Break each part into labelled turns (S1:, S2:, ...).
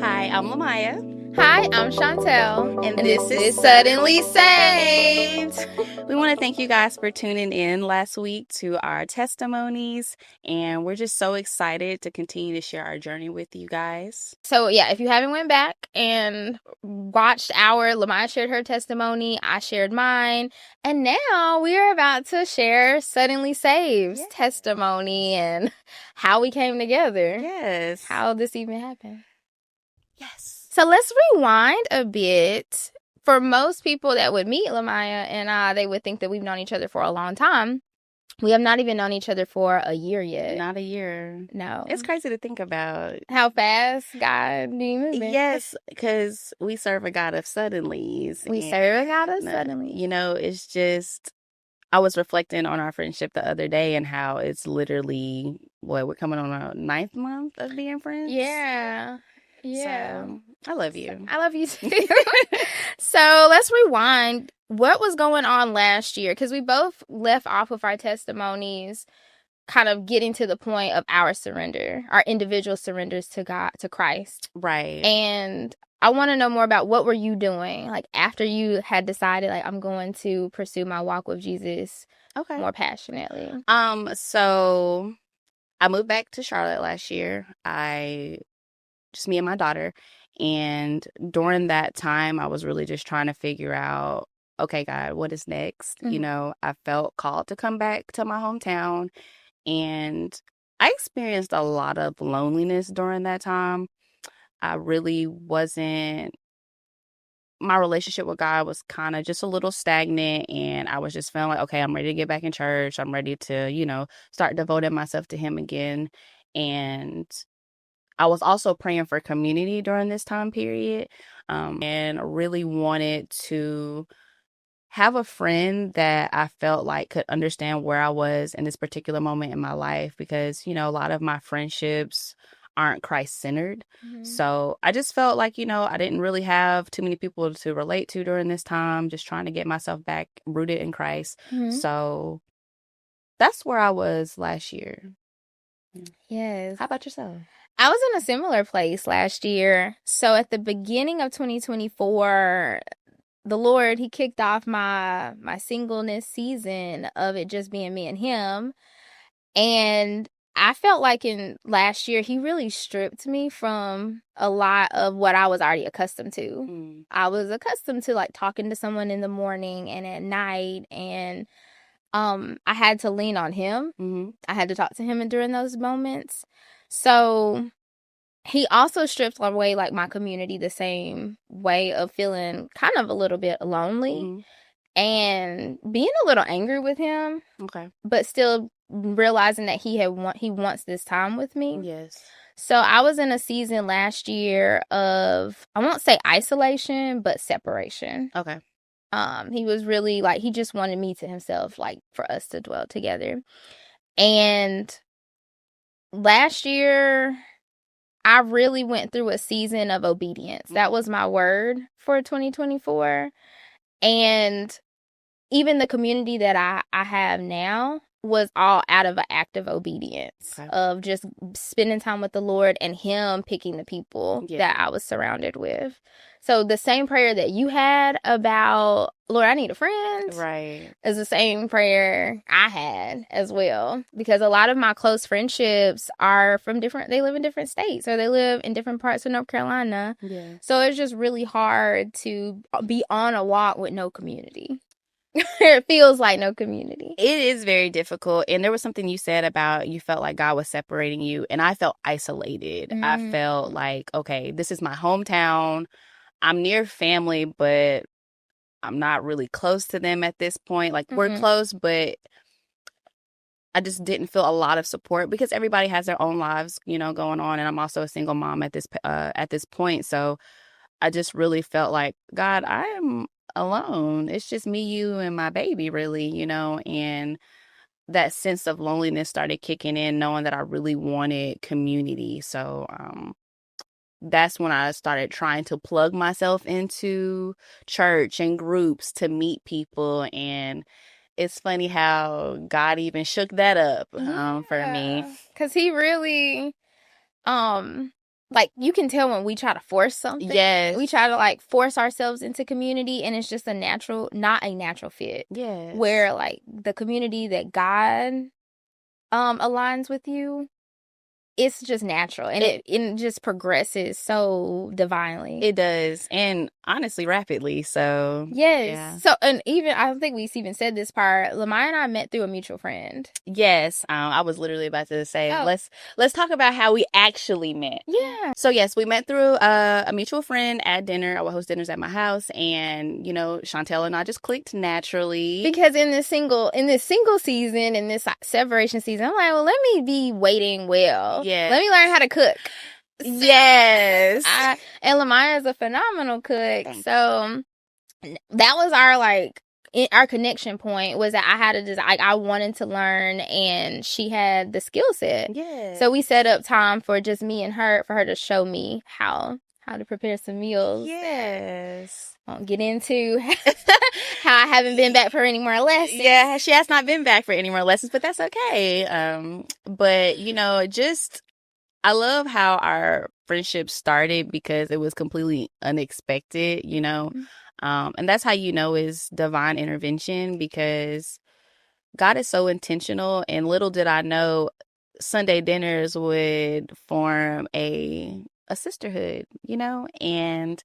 S1: Hi, I'm Lamaya.
S2: Hi, I'm Chantel,
S1: And
S2: and
S1: this
S2: this
S1: is
S2: is Suddenly Saved.
S1: We want to thank you guys for tuning in last week to our testimonies, and we're just so excited to continue to share our journey with you guys.
S2: So yeah, if you haven't went back and watched Lamaya shared her testimony, I shared mine, and now we are about to share Suddenly Saved's testimony and how we came together.
S1: Yes.
S2: How this even happened.
S1: Yes.
S2: So let's rewind a bit. For most people that would meet Lamaya and I, they would think that we've known each other for a long time. We have not even known each other for a year yet.
S1: Not a year.
S2: No.
S1: It's crazy to think about.
S2: How fast God be moving.
S1: Yes, because we serve a God of suddenlies.
S2: We serve a God of suddenlies.
S1: You know, it's just, I was reflecting on our friendship the other day and how it's literally, we're coming on our 9th month of being friends.
S2: Yeah.
S1: So, I love you.
S2: I love you too. So let's rewind. What was going on last year? Because we both left off with our testimonies, kind of getting to the point of our surrender, our individual surrenders to God, to Christ.
S1: Right.
S2: And I want to know more about what were you doing, like after you had decided, like, I'm going to pursue my walk with Jesus more passionately.
S1: So I moved back to Charlotte last year. Just me and my daughter. And during that time, I was really just trying to figure out, okay, God, what is next?
S2: Mm-hmm.
S1: You know, I felt called to come back to my hometown. And I experienced a lot of loneliness during that time. I really wasn't, my relationship with God was kind of just a little stagnant. And I was just feeling like, okay, I'm ready to get back in church. I'm ready to, start devoting myself to Him again. And I was also praying for community during this time period, and really wanted to have a friend that I felt like could understand where I was in this particular moment in my life, because, a lot of my friendships aren't Christ-centered.
S2: Mm-hmm.
S1: So I just felt like, I didn't really have too many people to relate to during this time, just trying to get myself back rooted in Christ.
S2: Mm-hmm.
S1: So that's where I was last year.
S2: Yes.
S1: How about yourself?
S2: I was in a similar place last year. So at the beginning of 2024, the Lord, He kicked off my singleness season of it just being me and Him. And I felt like in last year, He really stripped me from a lot of what I was already accustomed to. I was accustomed to like talking to someone in the morning and at night, and I had to lean on Him.
S1: Mm-hmm.
S2: I had to talk to Him during those moments. So He also stripped away like my community, the same way of feeling kind of a little bit lonely and being a little angry with Him.
S1: Okay.
S2: But still realizing that He wants this time with me.
S1: Yes.
S2: So I was in a season last year of, I won't say isolation, but separation.
S1: Okay.
S2: He was really like, He just wanted me to Himself, like for us to dwell together. And last year, I really went through a season of obedience. That was my word for 2024. And even the community that I have now was all out of an act of obedience, of just spending time with the Lord and Him picking the people that I was surrounded with. So the same prayer that you had about, Lord, I need a friend,
S1: right,
S2: is the same prayer I had as well. Because a lot of my close friendships are they live in different states, or they live in different parts of North Carolina.
S1: Yeah.
S2: So it's just really hard to be on a walk with no community. It feels like no community.
S1: It is very difficult. And there was something you said about you felt like God was separating you, and I felt isolated. I felt like, okay, this is my hometown. I'm near family, but I'm not really close to them at this point. Like, we're close, but I just didn't feel a lot of support because everybody has their own lives, going on. And I'm also a single mom at this point. So I just really felt like, God, I am alone. It's just me, you, and my baby, really, and that sense of loneliness started kicking in, knowing that I really wanted community. So that's when I started trying to plug myself into church and groups to meet people. And it's funny how God even shook that up for me.
S2: Because He really, like, you can tell when we try to force something.
S1: Yes.
S2: We try to, like, force ourselves into community, and it's just not a natural fit.
S1: Yes.
S2: Where, like, the community that God aligns with you, it's just natural, and it just progresses so divinely.
S1: It does, and honestly, rapidly. So
S2: yes,
S1: yeah.
S2: So, and even I don't think we even said this part. Lamaya and I met through a mutual friend.
S1: Yes, I was literally about to say,
S2: Oh.
S1: let's talk about how we actually met.
S2: Yeah.
S1: So yes, we met through a mutual friend at dinner. I would host dinners at my house, and Chantel and I just clicked naturally.
S2: Because in this single season, in this separation season, I'm like, well, let me be waiting well.
S1: Yeah.
S2: Let me learn how to cook.
S1: Yes.
S2: And Lamaya is a phenomenal cook.
S1: Thanks.
S2: So that was our connection point, was that I had I wanted to learn, and she had the skill set.
S1: Yeah.
S2: So we set up time for just me and her, for her to show me how to prepare some meals.
S1: Yes.
S2: Won't get into how I haven't been back for any more lessons.
S1: Yeah, she has not been back for any more lessons, but that's okay. But I love how our friendship started, because it was completely unexpected,
S2: Mm-hmm.
S1: And that's how is divine intervention, because God is so intentional, and little did I know Sunday dinners would form a sisterhood, and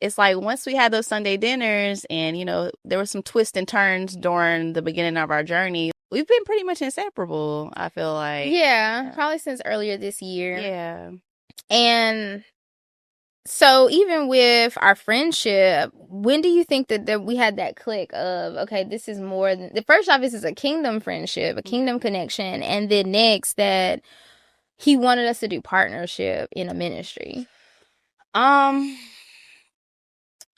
S1: it's like, once we had those Sunday dinners, and there were some twists and turns during the beginning of our journey, we've been pretty much inseparable, I feel like.
S2: Yeah, probably since earlier this year.
S1: Yeah.
S2: And so even with our friendship, when do you think that we had that click of, okay, this is more than, the first off, this is a kingdom friendship, a kingdom connection, and then next that he wanted us to do partnership in a ministry?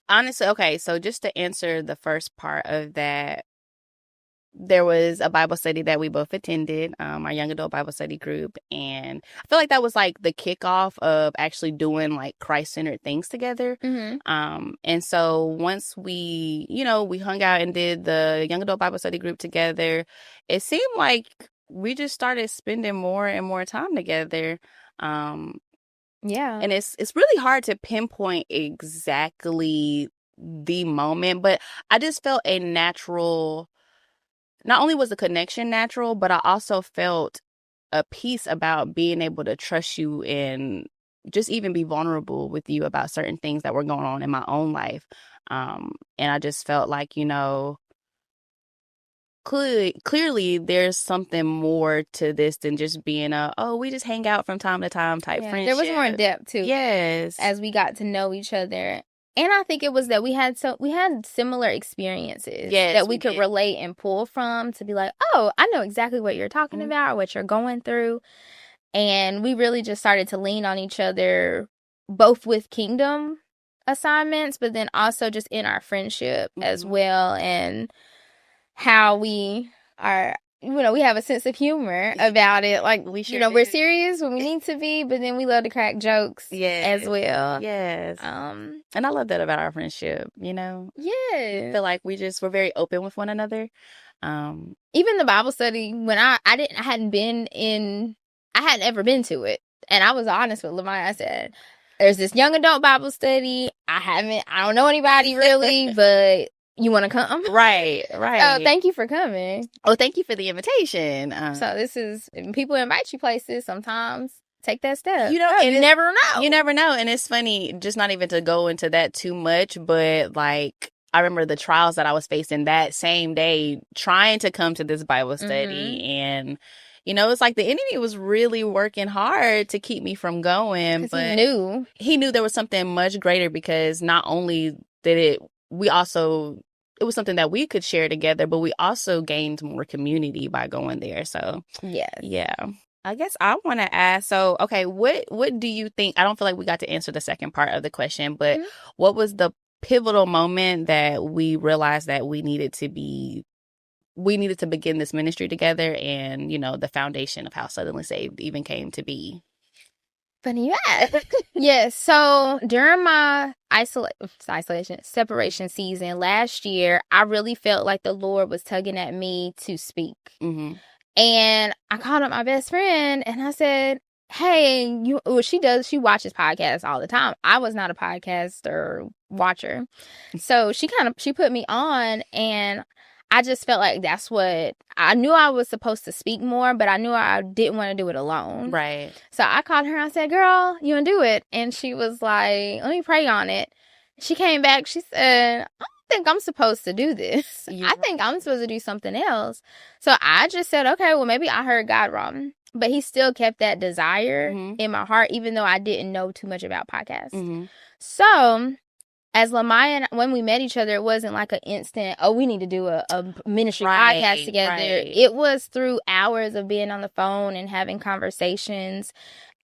S1: Honestly, okay, so just to answer the first part of that, there was a Bible study that we both attended, our young adult Bible study group, and I feel like that was like the kickoff of actually doing like Christ-centered things together.
S2: Mm-hmm.
S1: And so once we hung out and did the young adult Bible study group together, it seemed like we just started spending more and more time together.
S2: Yeah.
S1: And it's really hard to pinpoint exactly the moment, but I just felt a natural, not only was the connection natural, but I also felt a peace about being able to trust you and just even be vulnerable with you about certain things that were going on in my own life. And I just felt like, clearly there's something more to this than just being we just hang out from time to time type friendship.
S2: There was more depth to it.
S1: Yes.
S2: As we got to know each other. And I think it was that we had similar experiences that we could relate and pull from, to be like, oh, I know exactly what you're talking about, or what you're going through. And we really just started to lean on each other, both with kingdom assignments, but then also just in our friendship as well, and how we are, we have a sense of humor about it. Like, we're serious when we need to be, but then we love to crack jokes as well.
S1: Yes. And I love that about our friendship,
S2: Yeah.
S1: I feel like we're very open with one another.
S2: Even the Bible study, when I hadn't ever been to it. And I was honest with Lamaya. I said, there's this young adult Bible study. I don't know anybody really, but you want to come?
S1: Right.
S2: So thank you for coming.
S1: Oh, thank you for the invitation.
S2: So this is, people invite you places, sometimes take that step.
S1: You never know. You never know. And it's funny, just not even to go into that too much, but like, I remember the trials that I was facing that same day trying to come to this Bible study. And, it's like the enemy was really working hard to keep me from going. But he knew there was something much greater, because not only did it was something that we could share together, but we also gained more community by going there. So, yeah. I guess I want to ask, so, okay, what do you think? I don't feel like we got to answer the second part of the question, but what was the pivotal moment that we realized that we needed to begin this ministry together, and, the foundation of how Suddenly Saved even came to be?
S2: Funny you ask. Yes. So during my separation season last year, I really felt like the Lord was tugging at me to speak. And I called up my best friend and I said, hey, she watches podcasts all the time. I was not a podcaster watcher. So she put me on, and I just felt like that's what I knew. I was supposed to speak more, but I knew I didn't want to do it alone.
S1: Right.
S2: So I called her and I said, girl, you want to do it? And she was like, let me pray on it. She came back. She said, I don't think I'm supposed to do this. I think I'm supposed to do something else. So I just said, okay, well, maybe I heard God wrong. But he still kept that desire in my heart, even though I didn't know too much about podcasts. So as Lamaya and when we met each other, it wasn't like an instant, oh, we need to do a ministry podcast together. Right. It was through hours of being on the phone and having conversations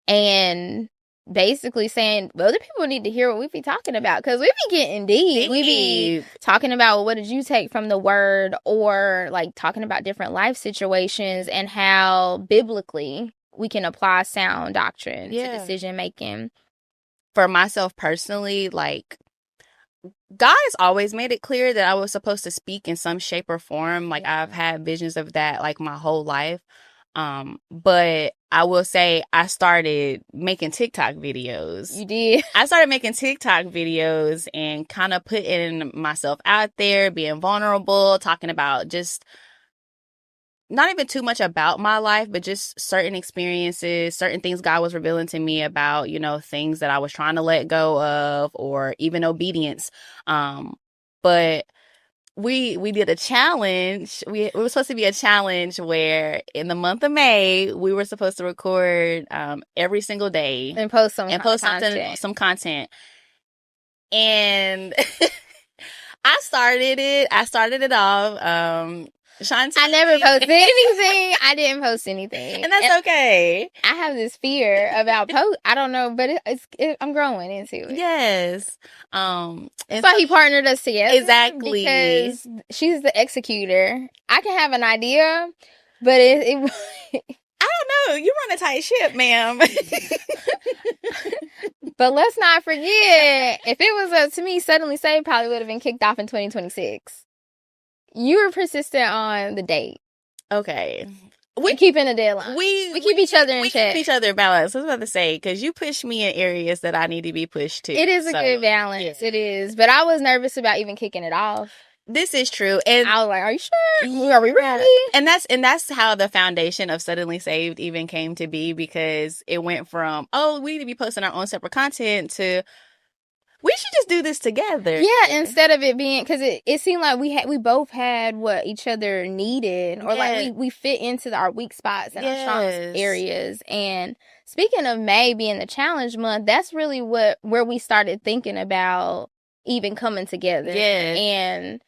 S2: and basically saying, well, other people need to hear what we be talking about, because we be getting deep. We be talking about, well, what did you take from the word, or like talking about different life situations and how biblically we can apply sound doctrine to decision making.
S1: For myself personally, like, God has always made it clear that I was supposed to speak in some shape or form. Like, I've had visions of that like my whole life. But I will say I started making TikTok videos.
S2: You did?
S1: I started making TikTok videos and kind of putting myself out there, being vulnerable, talking about just not even too much about my life, but just certain experiences, certain things God was revealing to me about, you know, things that I was trying to let go of, or even obedience. But we did a challenge. It was supposed to be a challenge where in the month of May we were supposed to record every single day
S2: and post some
S1: content. And I started it off. Shanti.
S2: I never posted anything. I didn't post anything,
S1: and that's okay.
S2: I have this fear about post. I don't know, but I'm growing into it.
S1: Yes.
S2: That's why he partnered us together.
S1: Exactly.
S2: Because she's the executor. I can have an idea, but it
S1: I don't know. You run a tight ship, ma'am.
S2: But let's not forget, if it was up to me, Suddenly Saved probably would have been kicked off in 2026. You were persistent on the date.
S1: Okay.
S2: We keeping a deadline. We keep each other in check.
S1: We keep each other balanced. I was about to say, because you push me in areas that I need to be pushed to.
S2: It is a good balance. Yeah. It is. But I was nervous about even kicking it off.
S1: This is true. And
S2: I was like, are you sure? Are we ready?
S1: And that's how the foundation of Suddenly Saved even came to be, because it went from, oh, we need to be posting our own separate content to, we should just do this together.
S2: Yeah, instead of it being, because it seemed like we both had what each other needed, or like we fit into our weak spots and our strong areas. And speaking of May being the challenge month, that's really where we started thinking about even coming together.
S1: Yes.
S2: And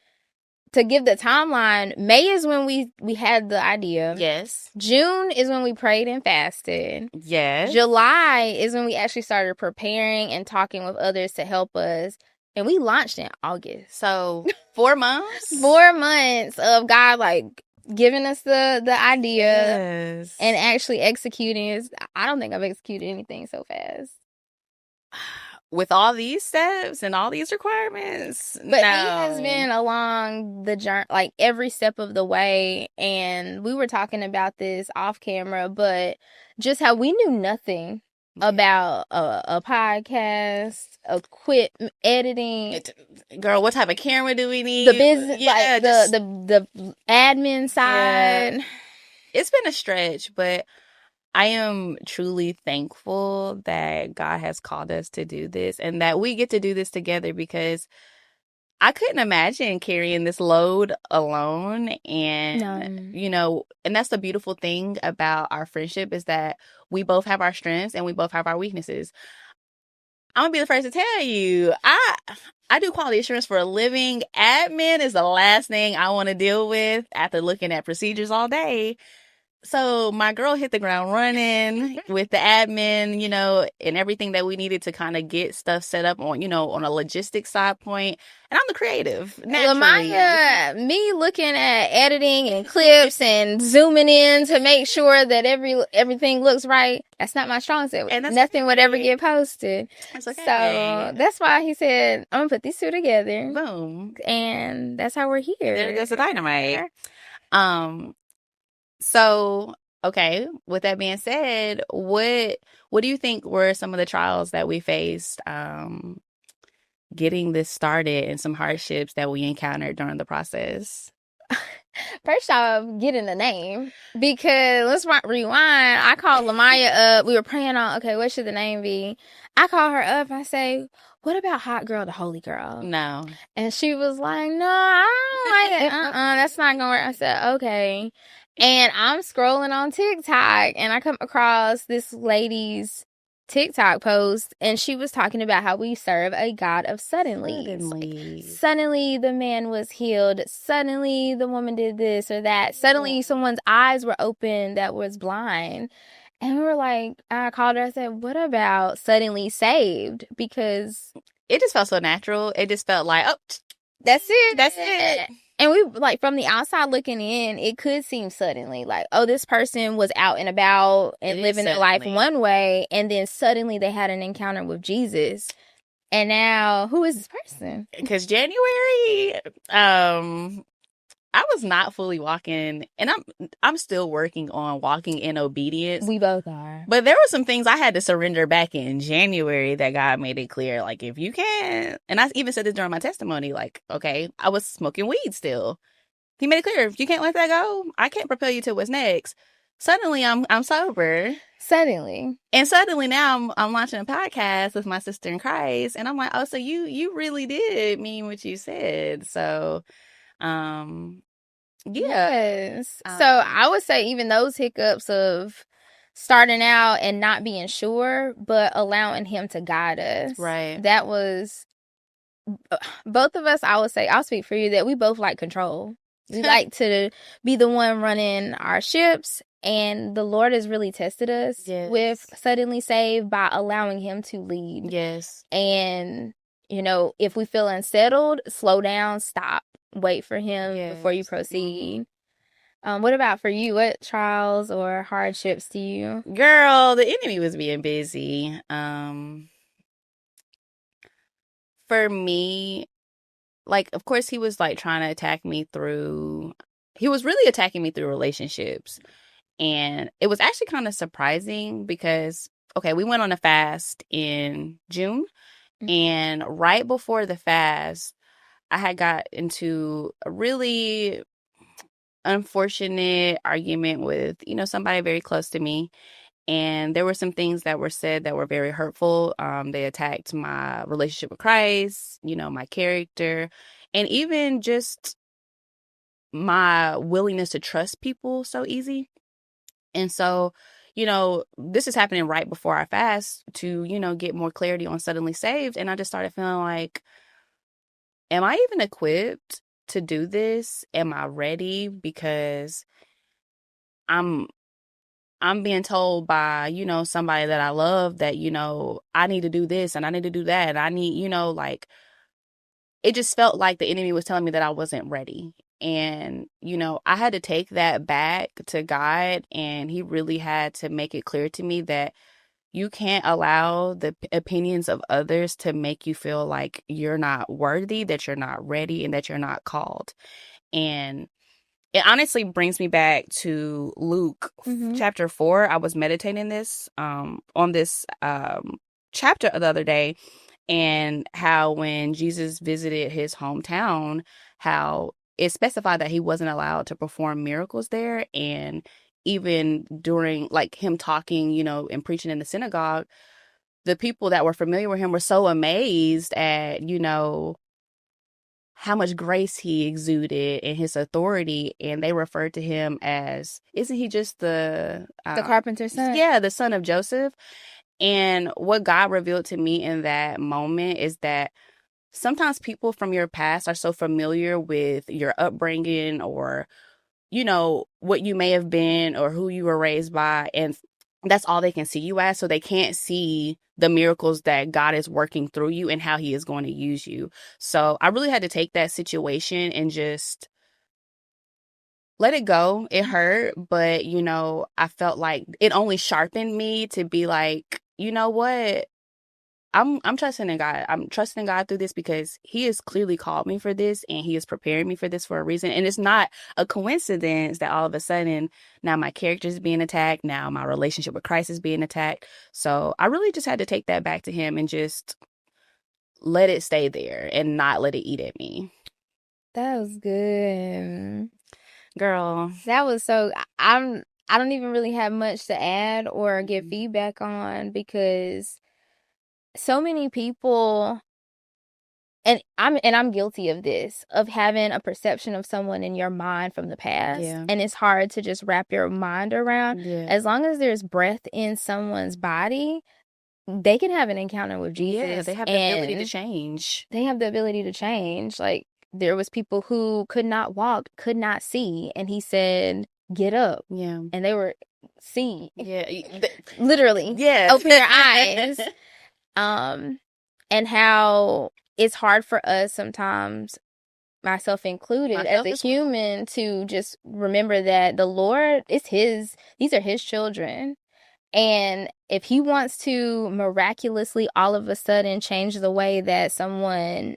S2: to give the timeline, May is when we had the idea.
S1: Yes.
S2: June is when we prayed and fasted.
S1: Yes.
S2: July is when we actually started preparing and talking with others to help us. And we launched in August.
S1: So 4 months?
S2: 4 months of God, like, giving us the idea and actually executing it. I don't think I've executed anything so fast.
S1: With all these steps and all these requirements.
S2: But he has been along the journey, like every step of the way. And we were talking about this off camera, but just how we knew nothing about a podcast, editing.
S1: Girl, what type of camera do we need?
S2: The business, like the admin side.
S1: Yeah. It's been a stretch, but I am truly thankful that God has called us to do this and that we get to do this together, because I couldn't imagine carrying this load alone. And, you know, and that's the beautiful thing about our friendship, is that we both have our strengths and we both have our weaknesses. I'm going to be the first to tell you, I do quality assurance for a living. Admin is the last thing I want to deal with after looking at procedures all day. So my girl hit the ground running with the admin, you know, and everything that we needed to kind of get stuff set up on, you know, on a logistics side point. And I'm the creative, naturally.
S2: Lamaya, me looking at editing and clips and zooming in to make sure that everything looks right. That's not my strong suit. And nothing would ever get posted.
S1: That's okay.
S2: So that's why he said, I'm going to put these two together.
S1: Boom.
S2: And that's how we're here.
S1: There goes the dynamite. So Okay, with that being said, what do you think were some of the trials that we faced getting this started and some hardships that we encountered during the process?
S2: First off, getting a name. Because let's rewind. I called Lamaya up. We were praying on, okay, what should the name be? I call her up. I say, what about Hot Girl to Holy Girl?
S1: No.
S2: And she was like, no, I don't like it. That's not gonna work. I said, okay. And I'm scrolling on TikTok and I come across this lady's TikTok post and she was talking about how we serve a God of suddenly.
S1: Suddenly.
S2: Suddenly the man was healed. Suddenly the woman did this or that. Suddenly someone's eyes were open that was blind. And we were like, I called her. I said, what about suddenly saved? Because
S1: it just felt so natural. It just felt like, oh,
S2: that's it.
S1: That's it.
S2: And we, like, from the outside looking in, it could seem suddenly like, oh, this person was out and about and living their life one way, and then suddenly they had an encounter with Jesus. And now, who is this person?
S1: Because January, I was not fully walking, and I'm still working on walking in obedience.
S2: We both are.
S1: But there were some things I had to surrender back in January that God made it clear, like, if you can't, and I even said this during my testimony, like, okay, I was smoking weed still. He made it clear, if you can't let that go, I can't propel you to what's next. Suddenly, I'm sober.
S2: Suddenly.
S1: And suddenly now I'm launching a podcast with my sister in Christ, and I'm like, oh, so you really did mean what you said. So, yeah.
S2: Yes. So I would say even those hiccups of starting out and not being sure, but allowing him to guide us.
S1: Right.
S2: That was, both of us, I would say, I'll speak for you, that we both like control. We like to be the one running our ships, and the Lord has really tested us with Suddenly Saved by allowing him to lead.
S1: Yes.
S2: And, you know, if we feel unsettled, slow down, stop, wait for him before you proceed. What about for you? What trials or hardships do you?
S1: Girl, the enemy was being busy. For me, like, of course, he was like trying to attack me he was really attacking me through relationships. And it was actually kind of surprising because, okay, we went on a fast in June. And right before the fast, I had got into a really unfortunate argument with, somebody very close to me. And there were some things that were said that were very hurtful. They attacked my relationship with Christ, my character, and even just my willingness to trust people so easy. And so, this is happening right before our fast to, get more clarity on Suddenly Saved. And I just started feeling like, am I even equipped to do this? Am I ready? Because I'm being told by, somebody that I love that, I need to do this and I need to do that. And I need, like, it just felt like the enemy was telling me that I wasn't ready. And, I had to take that back to God, and he really had to make it clear to me that you can't allow the opinions of others to make you feel like you're not worthy, that you're not ready, and that you're not called. And it honestly brings me back to Luke chapter 4. I was meditating on this chapter the other day, and how when Jesus visited his hometown, how it specified that he wasn't allowed to perform miracles there. And even during like him talking, and preaching in the synagogue, the people that were familiar with him were so amazed at, how much grace he exuded and his authority, and they referred to him as, isn't he just the
S2: carpenter's son?
S1: Yeah, the son of Joseph. And what God revealed to me in that moment is that sometimes people from your past are so familiar with your upbringing or, what you may have been or who you were raised by, and that's all they can see you as. So they can't see the miracles that God is working through you and how he is going to use you. So I really had to take that situation and just let it go. It hurt, but, I felt like it only sharpened me to be like, you know what? I'm trusting in God. I'm trusting in God through this because He has clearly called me for this and He is preparing me for this for a reason. And it's not a coincidence that all of a sudden now my character is being attacked. Now my relationship with Christ is being attacked. So I really just had to take that back to Him and just let it stay there and not let it eat at me.
S2: That was good.
S1: Girl.
S2: That was so I don't even really have much to add or give
S1: Mhm.
S2: feedback on because so many people and I'm guilty of this, of having a perception of someone in your mind from the past.
S1: Yeah.
S2: And it's hard to just wrap your mind around.
S1: Yeah.
S2: As long as there's breath in someone's body, they can have an encounter with
S1: Yeah,
S2: Jesus
S1: they have the ability to
S2: and
S1: change.
S2: they have the ability to change. Like there was people who could not walk, could not see, and he said, "Get up."
S1: Yeah.
S2: And they were seeing.
S1: Yeah.
S2: Literally.
S1: Yeah.
S2: Open your eyes. And how it's hard for us sometimes, myself included, as
S1: Myself
S2: a
S1: as well.
S2: human, to just remember that the Lord is these are his children. And if he wants to miraculously all of a sudden change the way that someone's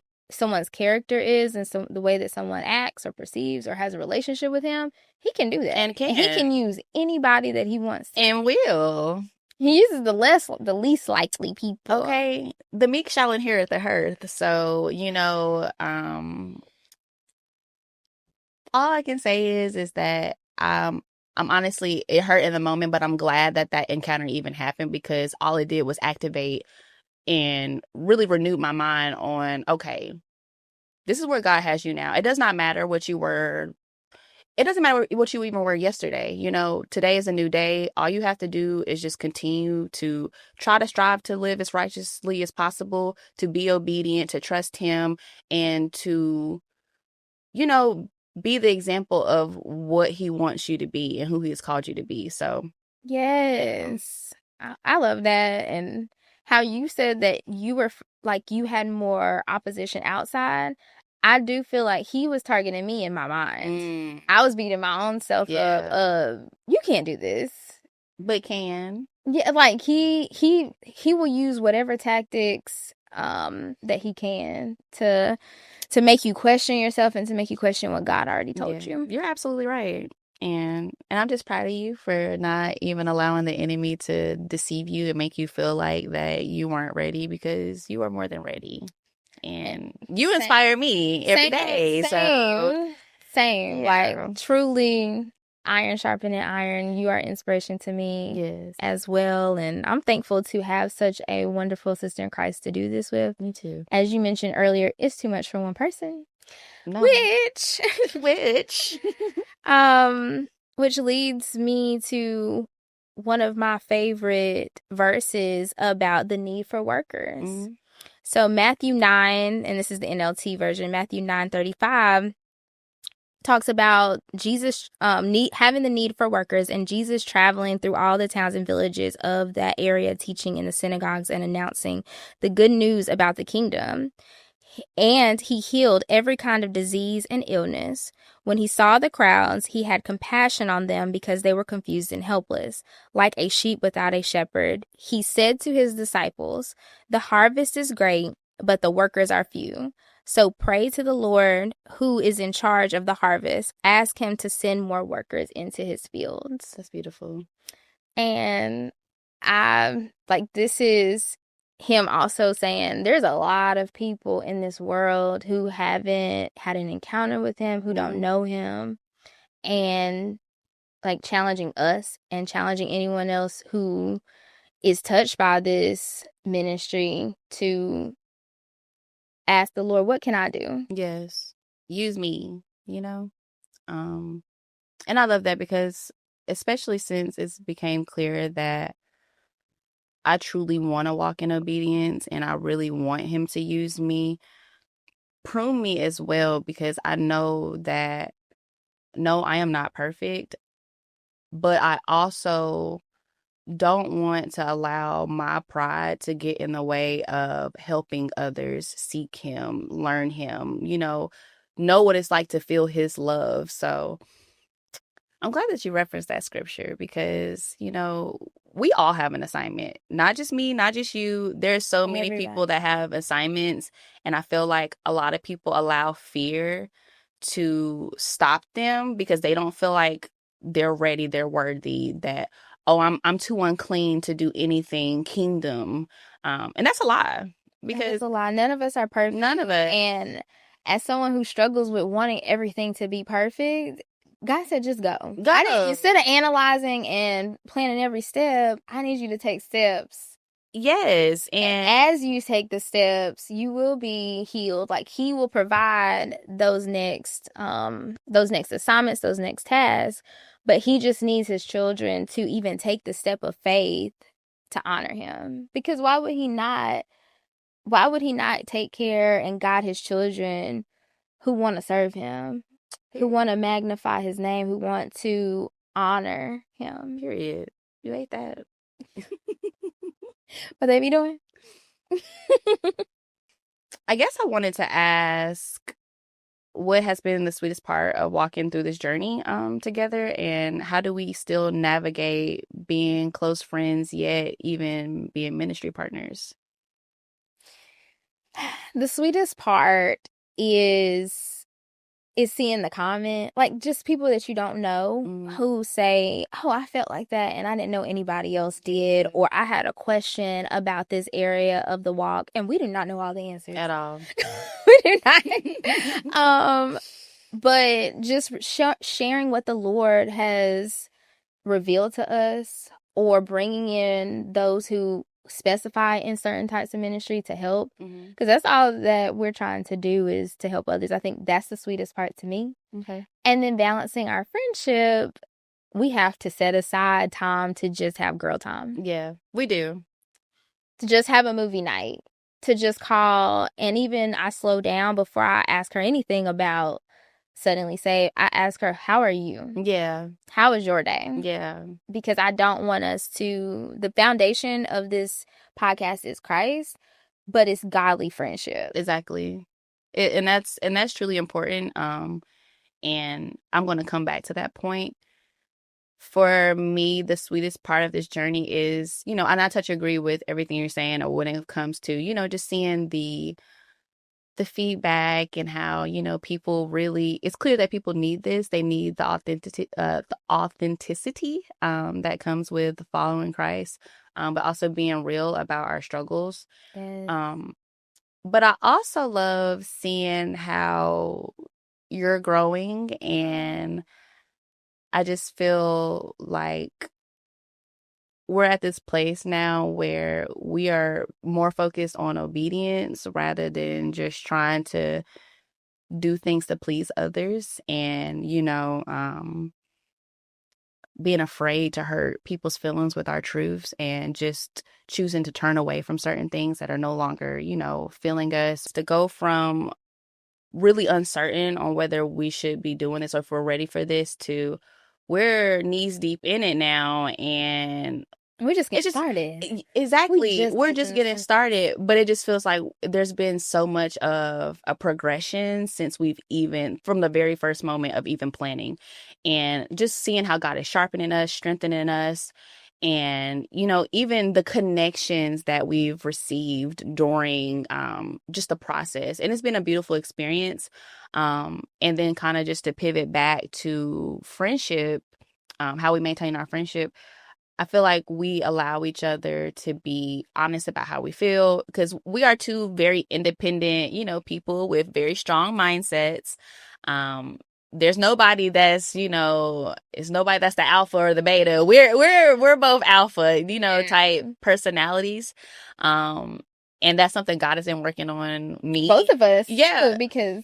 S2: character is and the way that someone acts or perceives or has a relationship with him, he can do that.
S1: And
S2: And he
S1: can.
S2: can use anybody that he wants to.
S1: And will.
S2: He uses the least likely people.
S1: Okay. The meek shall inherit the earth. So, all I can say is that I'm honestly, it hurt in the moment, but I'm glad that that encounter even happened because all it did was activate and really renewed my mind on, okay, this is where God has you now. It does not matter what you were. It doesn't matter what you even were yesterday. Today is a new day. All you have to do is just continue to try to strive to live as righteously as possible, to be obedient, to trust Him, and to, you know, be the example of what He wants you to be and who He has called you to be. So, yeah.
S2: Yes. I love that. And how you said that you were like you had more opposition outside. I do feel like he was targeting me in my mind.
S1: Mm,
S2: I was beating my own self up.
S1: yeah.
S2: You can't do this.
S1: But can.
S2: Yeah, like he will use whatever tactics that he can to make you question yourself and to make you question what God already
S1: Yeah,
S2: told you.
S1: you're absolutely right. And I'm just proud of you for not even allowing the enemy to deceive you and make you feel like that you weren't ready because you are more than ready. And you
S2: Same.
S1: inspire me every day. So,
S2: Same.
S1: yeah.
S2: Like truly iron sharpening iron. You are inspiration to me
S1: Yes.
S2: as well. And I'm thankful to have such a wonderful sister in Christ to do this with.
S1: Me too.
S2: As you mentioned earlier, it's too much for one person.
S1: No.
S2: Which
S1: Which
S2: which leads me to one of my favorite verses about the need for workers.
S1: Mhm.
S2: So Matthew 9, and this is the NLT version, Matthew 9:35 talks about Jesus having the need for workers and Jesus traveling through all the towns and villages of that area, teaching in the synagogues and announcing the good news about the kingdom. And he healed every kind of disease and illness. When he saw the crowds, he had compassion on them because they were confused and helpless, like a sheep without a shepherd. He said to his disciples, "The harvest is great, but the workers are few. So pray to the Lord who is in charge of the harvest. Ask him to send more workers into his fields."
S1: That's beautiful.
S2: And this is him also saying there's a lot of people in this world who haven't had an encounter with him, who don't know him, and like challenging us and challenging anyone else who is touched by this ministry to ask the Lord, what can I do?
S1: Yes. Use me, And I love that because especially since it's became clear that I truly want to walk in obedience and I really want him to use me, prune me as well because I know that no, I am not perfect, but I also don't want to allow my pride to get in the way of helping others seek him, learn him, know what it's like to feel his love. So I'm glad that you referenced that scripture because, we all have an assignment. Not just me, not just you. There's so many people
S2: Everybody.
S1: that have assignments. And I feel like a lot of people allow fear to stop them because they don't feel like they're ready, they're worthy, that, oh, I'm too unclean to do anything kingdom. And that's a lie
S2: That is
S1: because
S2: a lie. None of us are
S1: none of
S2: perfect.
S1: us
S2: And as someone who struggles with wanting everything to be perfect, God said just go.
S1: go.
S2: Instead of analyzing and planning every step, I need you to take steps.
S1: Yes. And
S2: As you take the steps, you will be healed. Like he will provide those next assignments, those next tasks. But he just needs his children to even take the step of faith to honor him. Because why would he not? Why would he not take care and guide his children who want to serve him, who want to magnify his name, who want to honor him?
S1: period. You hate that.
S2: What they be doing?
S1: I guess I wanted to ask what has been the sweetest part of walking through this journey together, and how do we still navigate being close friends yet even being ministry partners?
S2: The sweetest part is seeing the comment, like just people that you don't know who say, oh, I felt like that and I didn't know anybody else did, or I had a question about this area of the walk, and we do not know all the answers
S1: At all.
S2: we do not. But just sharing what the Lord has revealed to us, or bringing in those who specify in certain types of ministry to help, because that's all that we're trying to do, is to help others. I think that's the sweetest part to me.
S1: Okay.
S2: And then balancing our friendship, we have to set aside time to just have girl time.
S1: Yeah, we do.
S2: To just have a movie night, to just call. And even I slow down before I ask her anything about Suddenly Saved. I ask her, how are you?
S1: Yeah.
S2: How was your day?
S1: Yeah.
S2: Because I don't want us to, the foundation of this podcast is Christ, but it's godly friendship.
S1: Exactly. And that's truly important. And I'm going to come back to that point. For me, the sweetest part of this journey is, and I agree with everything you're saying, or when it comes to, just seeing the feedback and how, people really, it's clear that people need this. They need the authenticity that comes with following Christ, but also being real about our struggles.
S2: Yes.
S1: But I also love seeing how you're growing, and I just feel like we're at this place now where we are more focused on obedience rather than just trying to do things to please others, and being afraid to hurt people's feelings with our truths, and just choosing to turn away from certain things that are no longer filling us, to go from really uncertain on whether we should be doing this or if we're ready for this, to we're knees deep in it now, and
S2: we're just getting started.
S1: Exactly. We're just getting started, but it just feels like there's been so much of a progression since we've even, from the very first moment of even planning, and just seeing how God is sharpening us, strengthening us, and, even the connections that we've received during just the process. And it's been a beautiful experience. And then kind of just to pivot back to friendship, how we maintain our friendship. I feel like we allow each other to be honest about how we feel, because we are two very independent, people with very strong mindsets. There's nobody that's, it's nobody that's the alpha or the beta. We're both alpha, type personalities. And that's something God has been working on me.
S2: Both of us.
S1: Yeah.
S2: Too, because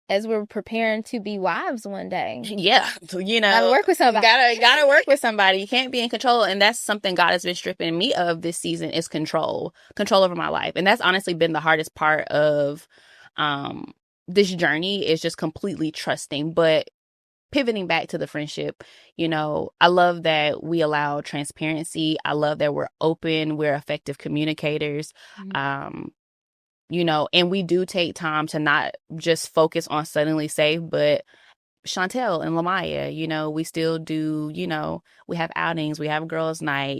S2: as we're preparing to be wives one day.
S1: Yeah.
S2: Gotta work with somebody.
S1: Gotta work with somebody. You can't be in control. And that's something God has been stripping me of this season, is control over my life. And that's honestly been the hardest part of this journey, is just completely trusting. But pivoting back to the friendship, I love that we allow transparency. I love that we're open. We're effective communicators. And we do take time to not just focus on Suddenly Saved, but Chantel and Lamaya, we still do, we have outings, we have girls' night,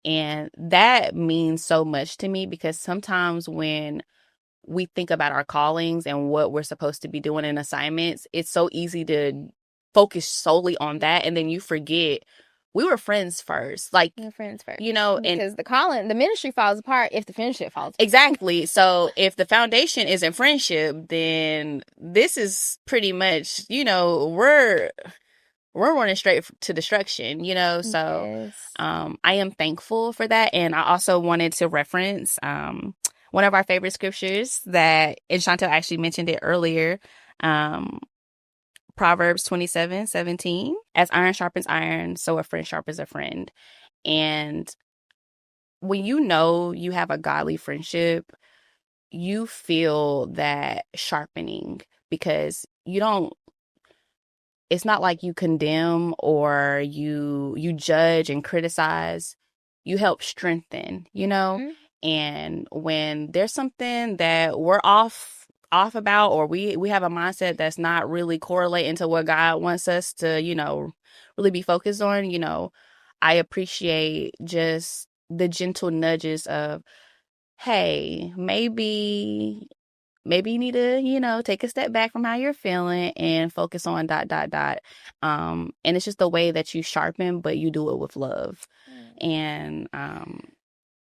S1: and that means so much to me because sometimes when we think about our callings and what we're supposed to be doing in assignments, it's so easy to focus solely on that. And then you forget we were friends first. Like,
S2: we're friends first.
S1: And
S2: Because the ministry falls apart if the friendship falls apart.
S1: Exactly. So if the foundation isn't friendship, then this is pretty much, we're running straight to destruction, so
S2: Yes.
S1: I am thankful for that. And I also wanted to reference one of our favorite scriptures that, and Chantel actually mentioned it earlier, Proverbs 27:17. As iron sharpens iron, so a friend sharpens a friend. And when you have a godly friendship, you feel that sharpening because it's not like you condemn or you judge and criticize. You help strengthen,
S2: Mm-hmm.
S1: And when there's something that we're off about, or we have a mindset that's not really correlating to what God wants us to, really be focused on, I appreciate just the gentle nudges of, hey, maybe you need to, take a step back from how you're feeling and focus on ... And it's just the way that you sharpen, but you do it with love. And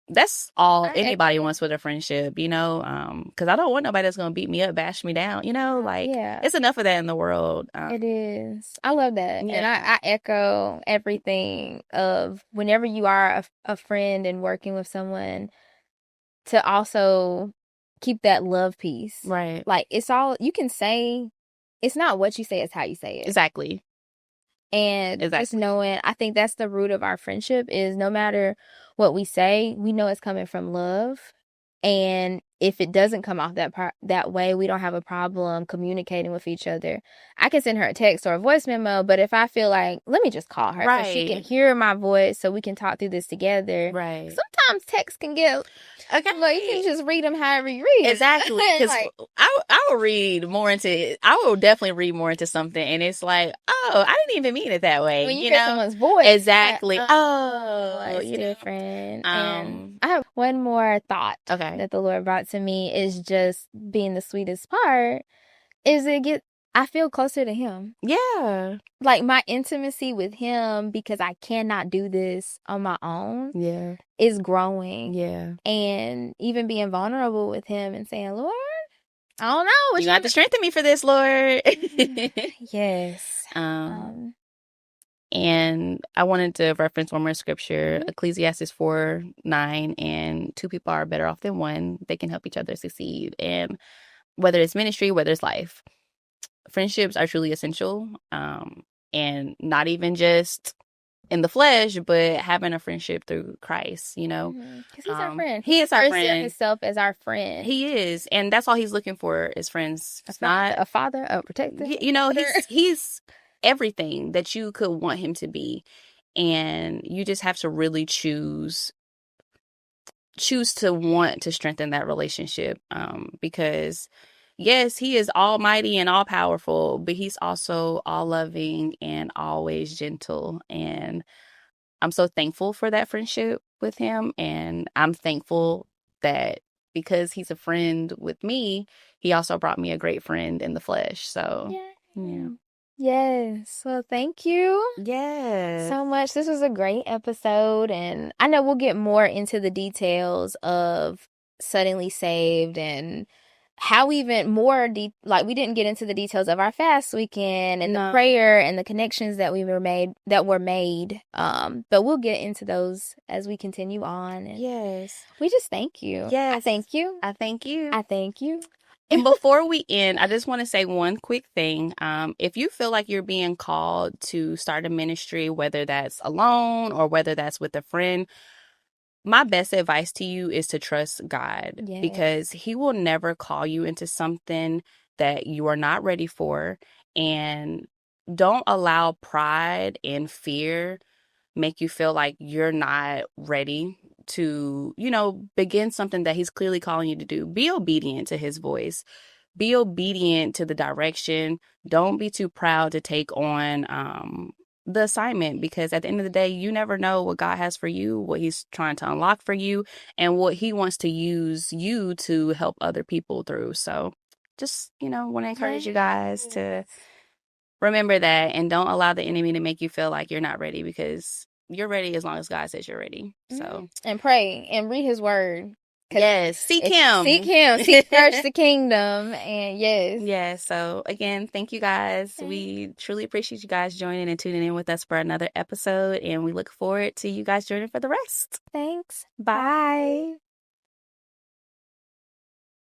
S1: that's all anybody wants with a friendship, because I don't want nobody that's gonna beat me up, bash me down, like, it's enough of that in the world.
S2: It is. I love that.
S1: Yeah.
S2: And I echo everything of whenever you are a friend and working with someone, to also keep that love piece.
S1: Right.
S2: Like, it's all you can say. It's not what you say, it's how you say it.
S1: Exactly.
S2: And just knowing, I think that's the root of our friendship, is no matter what we say, we know it's coming from love. And if it doesn't come off that way, we don't have a problem communicating with each other. I can send her a text or a voice memo, but if I feel like, let me just call her so she can hear my voice so we can talk through this together.
S1: Right.
S2: Sometimes texts can get, like, you can just read them however you read.
S1: Exactly. Because I will definitely read more into something, and it's like, oh, I didn't even mean it that way.
S2: When you hear someone's voice.
S1: Exactly.
S2: Like, it's different. And I have one more thought that the Lord brought to me, is just being the sweetest part, is I feel closer to him.
S1: Yeah.
S2: Like, my intimacy with him, because I cannot do this on my own.
S1: Yeah.
S2: Is growing.
S1: Yeah.
S2: And even being vulnerable with him and saying, Lord, I don't know.
S1: You got to strengthen me for this, Lord.
S2: Yes.
S1: And I wanted to reference one more scripture, Ecclesiastes 4:9, and two people are better off than one. They can help each other succeed. And whether it's ministry, whether it's life, friendships are truly essential. And not even just in the flesh, but having a friendship through Christ,
S2: Because he's our friend.
S1: He is our friend.
S2: Himself as our friend.
S1: He is. And that's all he's looking for is friends. It's not
S2: a father, a protector.
S1: He's everything that you could want him to be. And you just have to really choose to want to strengthen that relationship. Because yes, he is almighty and all powerful, but he's also all loving and always gentle. And I'm so thankful for that friendship with him. And I'm thankful that because he's a friend with me, he also brought me a great friend in the flesh. So, yeah.
S2: Yes. Well, thank you.
S1: Yes.
S2: So much. This was a great episode. And I know we'll get more into the details of Suddenly Saved and how even more we didn't get into the details of our fast weekend and the prayer and the connections that were made. But we'll get into those as we continue on. And
S1: yes.
S2: We just thank you.
S1: Yes.
S2: I thank you.
S1: I thank you.
S2: I thank you.
S1: And before we end, I just want to say one quick thing. If you feel like you're being called to start a ministry, whether that's alone or whether that's with a friend, my best advice to you is to trust God. Yes. Because he will never call you into something that you are not ready for. And don't allow pride and fear make you feel like you're not ready to, begin something that he's clearly calling you to do. Be obedient to his voice. be obedient to the direction. Don't be too proud to take on the assignment, because at the end of the day, you never know what God has for you, what He's trying to unlock for you, and what He wants to use you to help other people through. So just, want to encourage you guys to remember that, and don't allow the enemy to make you feel like you're not ready, because you're ready as long as God says you're ready. So,
S2: and pray and read His word.
S1: Yes, seek Him.
S2: Seek Him. Seek first the kingdom. And
S1: yes. So again, thank you guys. We truly appreciate you guys joining and tuning in with us for another episode, and we look forward to you guys joining for the rest.
S2: Thanks.
S1: Bye.